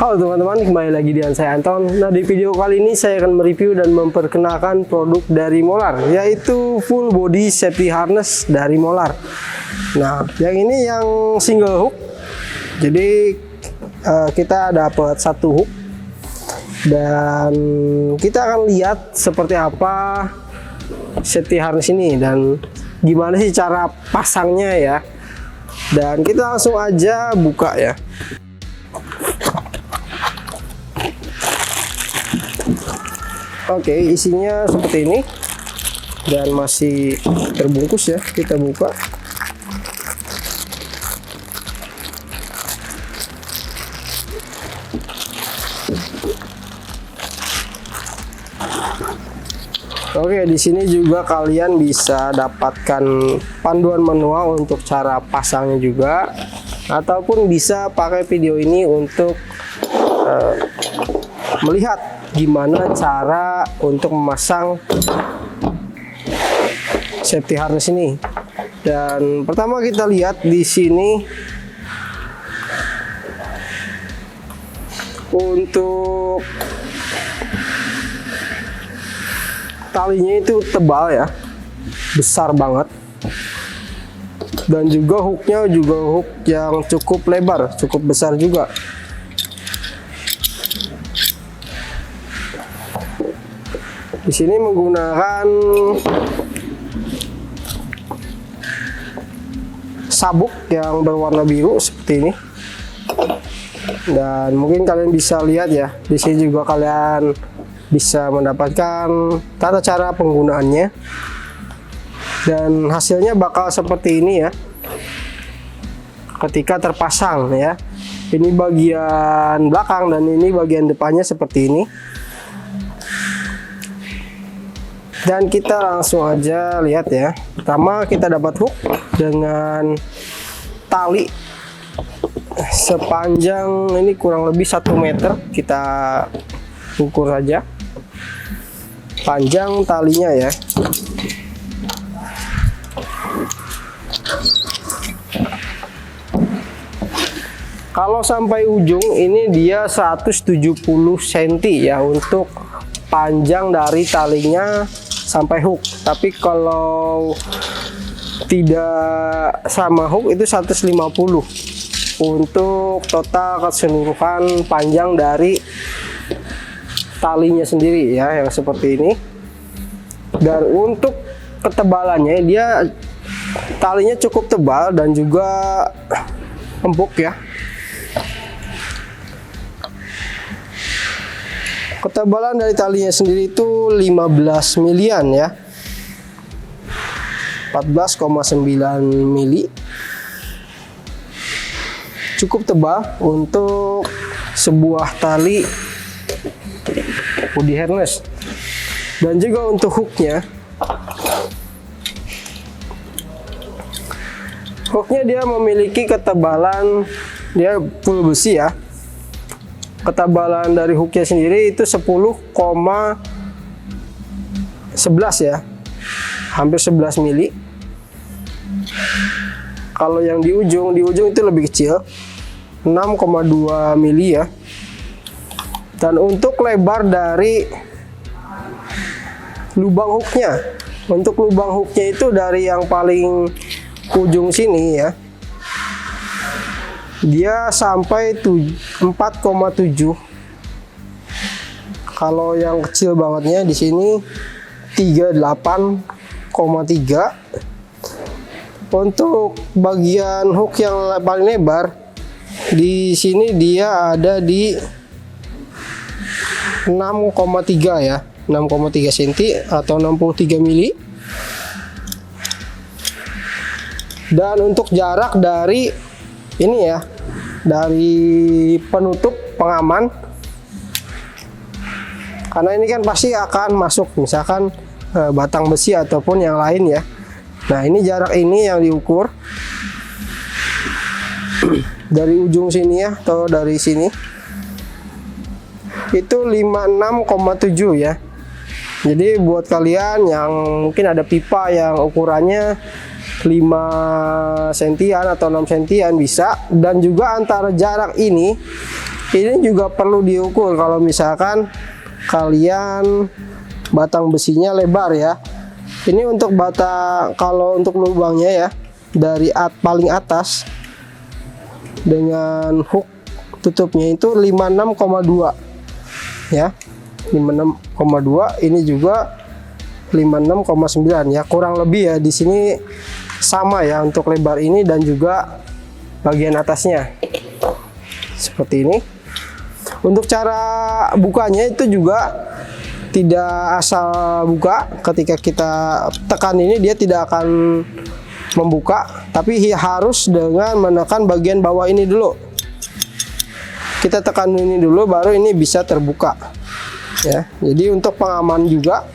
Halo teman-teman, kembali lagi dengan saya Anton. Nah, di video kali ini saya akan mereview dan memperkenalkan produk dari Molar, yaitu full body safety harness dari Molar. Nah, yang ini yang single hook. Jadi kita dapat satu hook dan kita akan lihat seperti apa safety harness ini dan gimana sih cara pasangnya ya. Dan kita langsung aja buka ya. Oke, isinya seperti ini dan masih terbungkus ya. Kita buka. Oke, di sini juga kalian bisa dapatkan panduan manual untuk cara pasangnya juga, ataupun bisa pakai video ini untuk melihat gimana cara untuk memasang safety harness ini. Dan pertama kita lihat di sini untuk talinya itu tebal ya, besar banget, dan juga hooknya juga hook yang cukup lebar, cukup besar juga. Di sini menggunakan sabuk yang berwarna biru seperti ini. Dan mungkin kalian bisa lihat ya, di sini juga kalian bisa mendapatkan tata cara penggunaannya. Dan hasilnya bakal seperti ini ya, ketika terpasang ya. Ini bagian belakang dan ini bagian depannya seperti ini. Dan kita langsung aja lihat ya. Pertama kita dapat hook dengan tali sepanjang ini kurang lebih 1 meter. Kita ukur saja panjang talinya ya. Kalau sampai ujung ini dia 170 cm ya untuk panjang dari talinya sampai hook. Tapi kalau tidak sama hook itu 150 untuk total keseluruhan panjang dari talinya sendiri ya, yang seperti ini. Dan untuk ketebalannya dia talinya cukup tebal dan juga empuk ya. Ketebalan dari talinya sendiri itu 15 milian ya, 14,9 mili. Cukup tebal untuk sebuah tali body harness. Dan juga untuk hooknya, dia memiliki ketebalan, dia full besi ya. Ketebalan dari hooknya sendiri itu 10,11 ya, hampir 11 mili. Kalau yang di ujung itu lebih kecil, 6,2 mili ya. Dan untuk lebar dari lubang hooknya, itu dari yang paling ujung sini ya, dia sampai 4,7. Kalau yang kecil bangetnya di sini 38,3. Untuk bagian hook yang paling lebar di sini dia ada di 6,3 ya, 6,3 cm atau 63 mili. Dan untuk jarak dari ini ya, dari penutup pengaman, karena ini kan pasti akan masuk misalkan batang besi ataupun yang lain ya. Nah, ini jarak ini yang diukur dari ujung sini ya, atau dari sini itu 56,7 ya. Jadi buat kalian yang mungkin ada pipa yang ukurannya 5 sentian atau 6 sentian bisa. Dan juga antara jarak ini ini juga perlu diukur kalau misalkan kalian batang besinya lebar ya. Ini untuk kalau untuk lubangnya ya, dari paling atas dengan hook tutupnya itu 56,2 ya, 56,2. Ini juga 56,9 ya, kurang lebih ya di sini sama ya untuk lebar ini dan juga bagian atasnya seperti ini. Untuk cara bukanya itu juga tidak asal buka, ketika kita tekan ini dia tidak akan membuka, tapi harus dengan menekan bagian bawah ini dulu. Kita tekan ini dulu baru ini bisa terbuka ya. Jadi untuk pengaman juga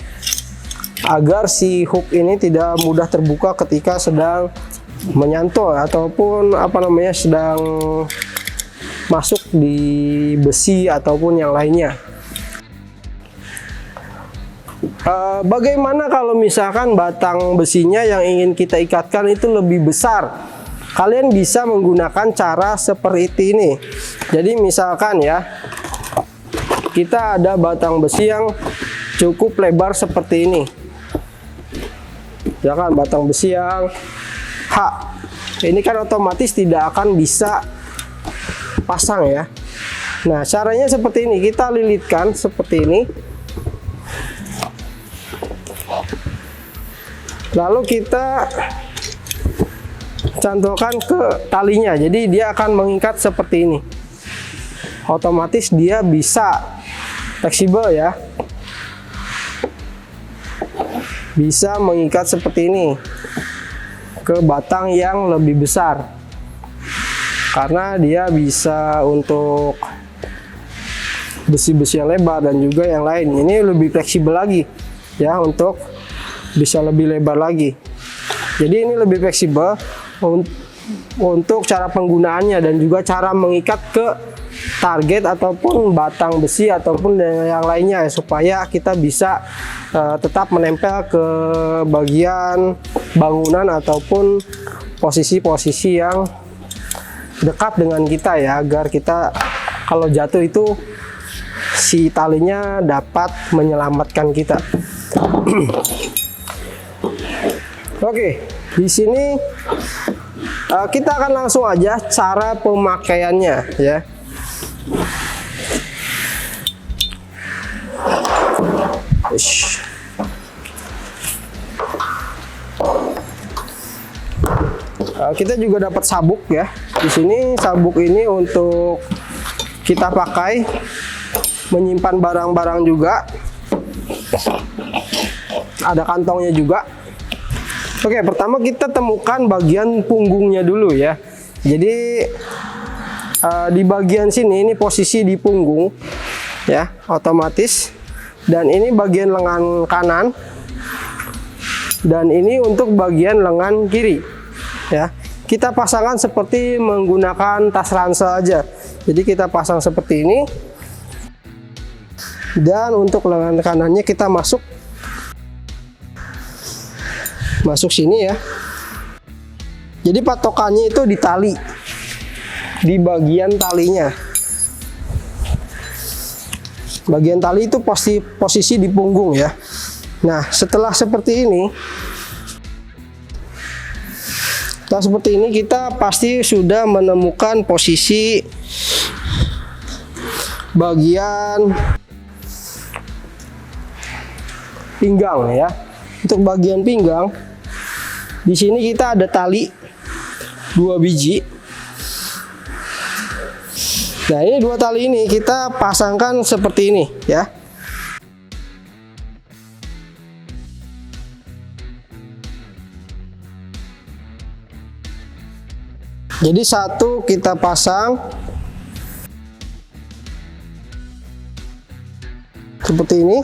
agar si hook ini tidak mudah terbuka ketika sedang menyantol ataupun sedang masuk di besi ataupun yang lainnya. Bagaimana kalau misalkan batang besinya yang ingin kita ikatkan itu lebih besar? Kalian bisa menggunakan cara seperti ini. Jadi misalkan ya, kita ada batang besi yang cukup lebar seperti ini. Ya kan, batang besi yang H. Ini kan otomatis tidak akan bisa pasang ya. Nah, caranya seperti ini. Kita lilitkan seperti ini. Lalu kita cantolkan ke talinya. Jadi dia akan mengikat seperti ini. Otomatis dia bisa fleksibel ya. Bisa mengikat seperti ini ke batang yang lebih besar, karena dia bisa untuk besi-besi yang lebar dan juga yang lain. Ini lebih fleksibel lagi ya, untuk bisa lebih lebar lagi. Jadi ini lebih fleksibel untuk cara penggunaannya dan juga cara mengikat ke target ataupun batang besi ataupun yang lainnya, supaya kita bisa tetap menempel ke bagian bangunan ataupun posisi-posisi yang dekat dengan kita ya, agar kita kalau jatuh itu si talinya dapat menyelamatkan kita. Oke, di sini kita akan langsung aja cara pemakaiannya ya. Kita juga dapat sabuk ya. Di sini sabuk ini untuk kita pakai menyimpan barang-barang juga. Ada kantongnya juga. Oke, pertama kita temukan bagian punggungnya dulu ya. Jadi di bagian sini ini posisi di punggung ya, otomatis. Dan ini bagian lengan kanan. Dan ini untuk bagian lengan kiri ya. Kita pasangkan seperti menggunakan tas ransel aja. Jadi kita pasang seperti ini. Dan untuk lengan kanannya kita masuk sini ya. Jadi patokannya itu di tali, di bagian talinya. Bagian tali itu posisi di punggung ya. Nah, setelah seperti ini, kita pasti sudah menemukan posisi bagian pinggang ya. Untuk bagian pinggang, di sini kita ada tali 2 biji. Nah, ini 2 tali ini kita pasangkan seperti ini ya. Jadi satu kita pasang seperti ini.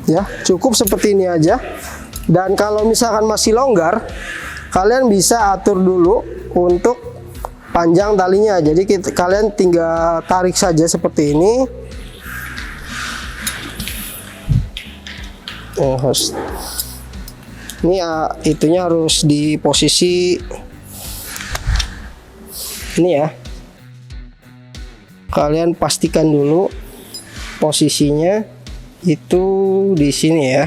Ya, cukup seperti ini aja. Dan kalau misalkan masih longgar, kalian bisa atur dulu untuk panjang talinya. Jadi kalian tinggal tarik saja seperti ini. Ini itunya harus di posisi ini ya. Kalian pastikan dulu posisinya itu di sini ya.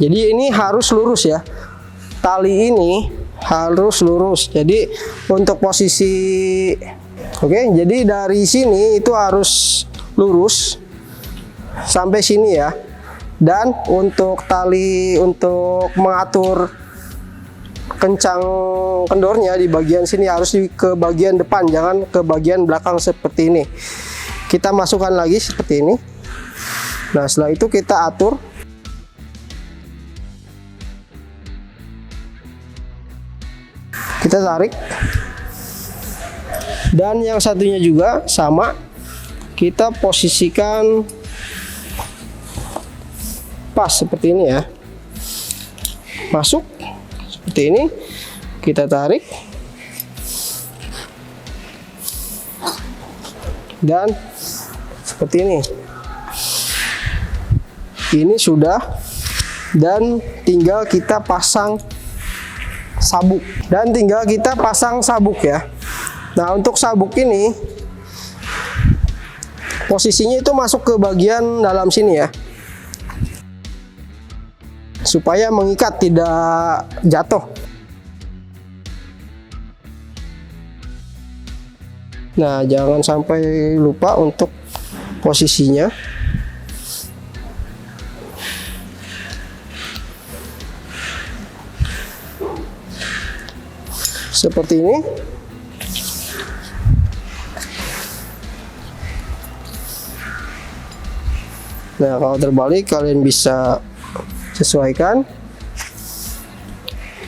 Jadi ini harus lurus ya. Tali ini harus lurus. Jadi untuk posisi jadi dari sini itu harus lurus sampai sini ya. Dan untuk tali untuk mengatur kencang kendornya di bagian sini harus ke bagian depan, jangan ke bagian belakang seperti ini. Kita masukkan lagi seperti ini. Nah, setelah itu kita atur. Kita tarik. Dan yang satunya juga sama. Kita posisikan pas seperti ini ya. Masuk seperti ini. Kita tarik. Dan seperti ini. Ini sudah, dan tinggal kita pasang sabuk, ya. Nah, untuk sabuk ini posisinya itu masuk ke bagian dalam sini ya, supaya mengikat, tidak jatuh. Nah, jangan sampai lupa untuk posisinya. Seperti ini. Nah, kalau terbalik kalian bisa sesuaikan.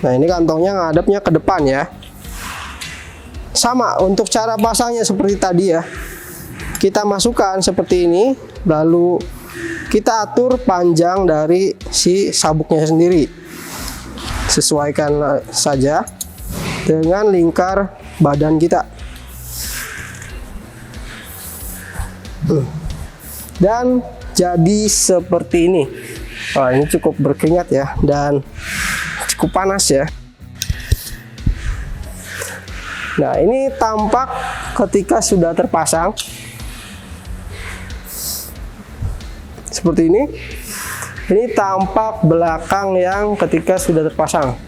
Nah, ini kantongnya ngadepnya ke depan ya. Sama untuk cara pasangnya seperti tadi ya. Kita masukkan seperti ini, lalu kita atur panjang dari si sabuknya sendiri. Sesuaikan saja dengan lingkar badan kita. Dan jadi seperti ini. Wah, ini cukup berkeringat ya, dan cukup panas ya. Nah, ini tampak ketika sudah terpasang seperti ini. Ini tampak belakang yang ketika sudah terpasang.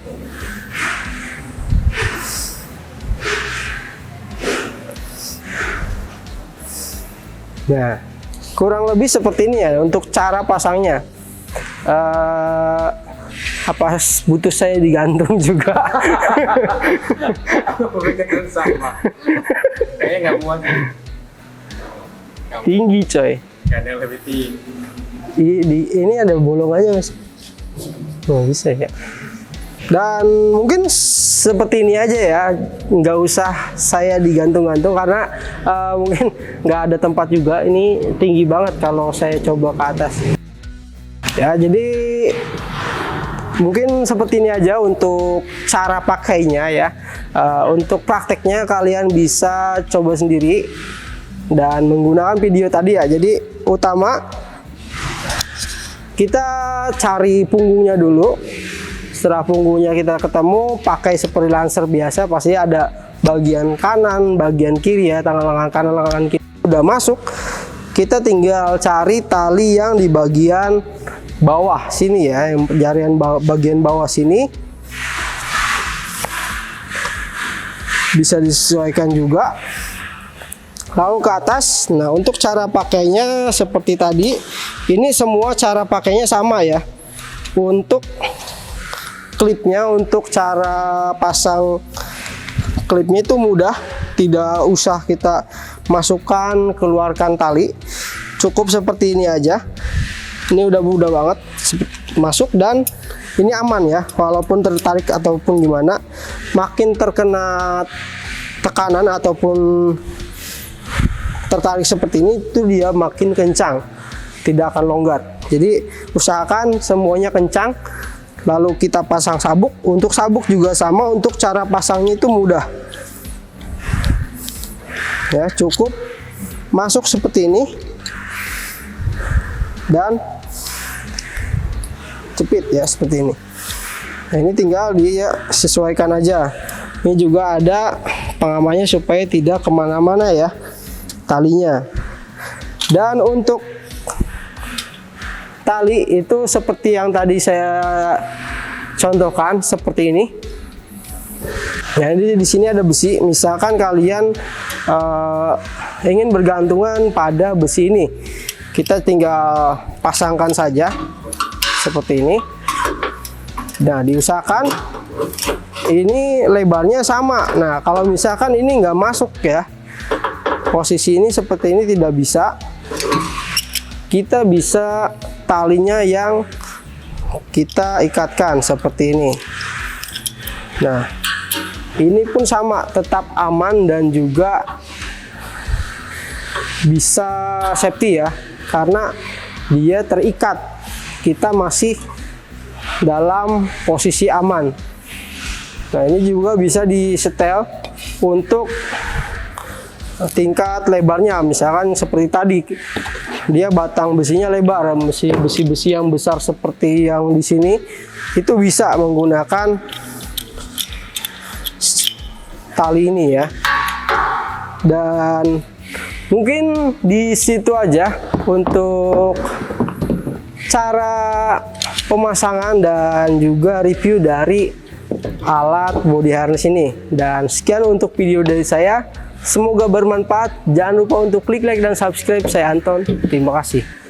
Nah, kurang lebih seperti ini ya untuk cara pasangnya. Apa butuh saya digantung juga? Sama. Kayaknya nggak muat. Tinggi coy. Ada yang lebih tinggi. Ini ada bolongannya mas. Oh, bisa ya. Dan mungkin seperti ini aja ya, nggak usah saya digantung-gantung karena mungkin nggak ada tempat juga. Ini tinggi banget kalau saya coba ke atas. Ya, jadi mungkin seperti ini aja untuk cara pakainya ya. Untuk prakteknya kalian bisa coba sendiri dan menggunakan video tadi ya. Jadi utama kita cari punggungnya dulu. Setelah punggungnya kita ketemu, pakai seperti lancer biasa, pasti ada bagian kanan, bagian kiri ya, tangan lengan kanan, lengan kiri. Udah masuk, kita tinggal cari tali yang di bagian bawah sini ya, yang jarian bagian bawah sini. Bisa disesuaikan juga. Lalu ke atas. Nah, untuk cara pakainya seperti tadi, ini semua cara pakainya sama ya. Untuk klipnya, untuk cara pasang klipnya itu mudah, tidak usah kita masukkan keluarkan tali, cukup seperti ini aja. Ini udah mudah banget masuk, dan ini aman ya, walaupun tertarik ataupun gimana, makin terkena tekanan ataupun tertarik seperti ini, itu dia makin kencang, tidak akan longgar. Jadi usahakan semuanya kencang Lalu kita pasang sabuk. Untuk sabuk juga sama, untuk cara pasangnya itu mudah. Ya, cukup masuk seperti ini dan cepit ya seperti ini. Nah, ini tinggal disesuaikan aja. Ini juga ada pengamannya supaya tidak kemana-mana ya talinya. Dan untuk tali itu seperti yang tadi saya contohkan seperti ini. Jadi di sini ada besi. Misalkan kalian ingin bergantungan pada besi ini, kita tinggal pasangkan saja seperti ini. Nah, diusahakan ini lebarnya sama. Nah, kalau misalkan ini nggak masuk ya, posisi ini seperti ini tidak bisa, kita bisa talinya yang kita ikatkan seperti ini. Nah, ini pun sama, tetap aman dan juga bisa safety ya, karena dia terikat, kita masih dalam posisi aman. Nah, ini juga bisa disetel untuk tingkat lebarnya. Misalkan seperti tadi, dia batang besinya lebar, besi-besi yang besar seperti yang di sini, itu bisa menggunakan tali ini ya. Dan mungkin di situ aja untuk cara pemasangan dan juga review dari alat body harness ini. Dan sekian untuk video dari saya. Semoga bermanfaat. Jangan lupa untuk klik like dan subscribe. Saya Anton. Terima kasih.